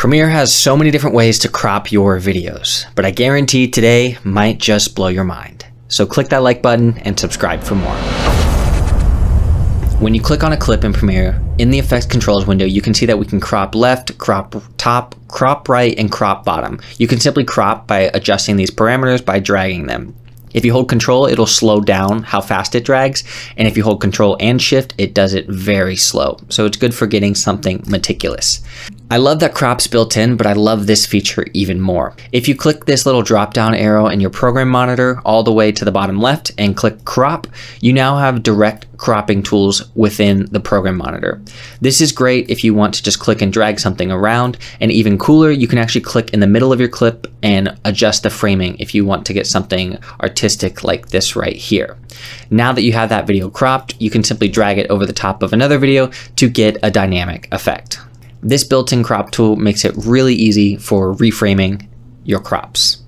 Premiere has so many different ways to crop your videos, but I guarantee today might just blow your mind. So click that like button and subscribe for more. When you click on a clip in Premiere, in the Effects Controls window, you can see that we can crop left, crop top, crop right, and crop bottom. You can simply crop by adjusting these parameters by dragging them. If you hold Control, it'll slow down how fast it drags, and if you hold Control and Shift, it does it very slow. So it's good for getting something meticulous. I love that crop's built in, but I love this feature even more. If you click this little drop-down arrow in your program monitor all the way to the bottom left and click crop, you now have direct cropping tools within the program monitor. This is great if you want to just click and drag something around, and even cooler, you can actually click in the middle of your clip and adjust the framing if you want to get something artistic like this right here. Now that you have that video cropped, you can simply drag it over the top of another video to get a dynamic effect. This built-in crop tool makes it really easy for reframing your crops.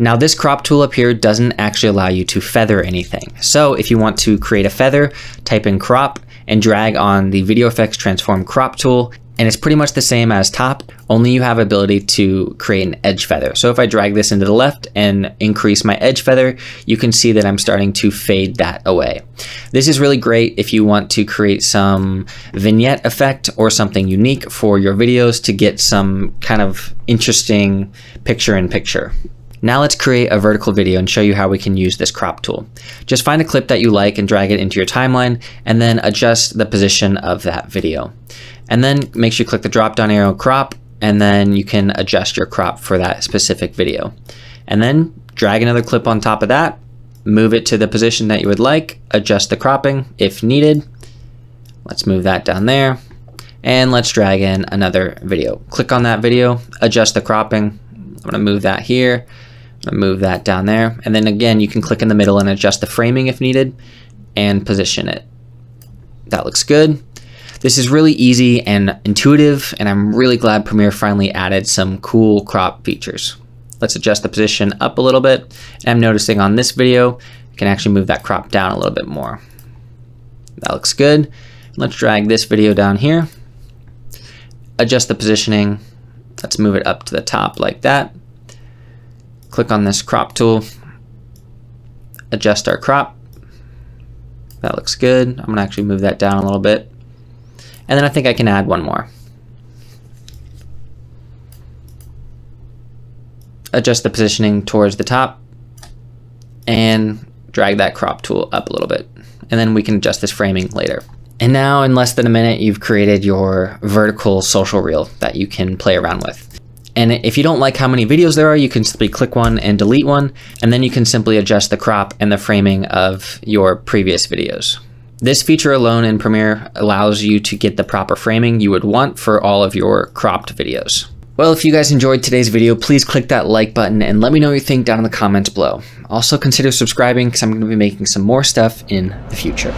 Now this crop tool up here doesn't actually allow you to feather anything. So if you want to create a feather, type in crop and drag on the Video Effects Transform crop tool, and it's pretty much the same as top, only you have ability to create an edge feather. So if I drag this into the left and increase my edge feather, you can see that I'm starting to fade that away. This is really great if you want to create some vignette effect or something unique for your videos to get some kind of interesting picture-in-picture. Now let's create a vertical video and show you how we can use this crop tool. Just find a clip that you like and drag it into your timeline, and then adjust the position of that video. And then make sure you click the drop down arrow crop, and then you can adjust your crop for that specific video. And then drag another clip on top of that, move it to the position that you would like, adjust the cropping if needed. Let's move that down there, and let's drag in another video. Click on that video, adjust the cropping. I'm gonna move that here, I'm gonna move that down there, and then again you can click in the middle and adjust the framing if needed and position it. That looks good. This is really easy and intuitive, and I'm really glad Premiere finally added some cool crop features. Let's adjust the position up a little bit, and I'm noticing on this video you can actually move that crop down a little bit more. That looks good. Let's drag this video down here, adjust the positioning. Let's move it up to the top like that. Click on this crop tool, adjust our crop. That looks good. I'm gonna actually move that down a little bit. And then I think I can add one more. Adjust the positioning towards the top and drag that crop tool up a little bit. And then we can adjust this framing later. And now in less than a minute, you've created your vertical social reel that you can play around with. And if you don't like how many videos there are, you can simply click one and delete one, and then you can simply adjust the crop and the framing of your previous videos. This feature alone in Premiere allows you to get the proper framing you would want for all of your cropped videos. Well, if you guys enjoyed today's video, please click that like button and let me know what you think down in the comments below. Also consider subscribing because I'm going to be making some more stuff in the future.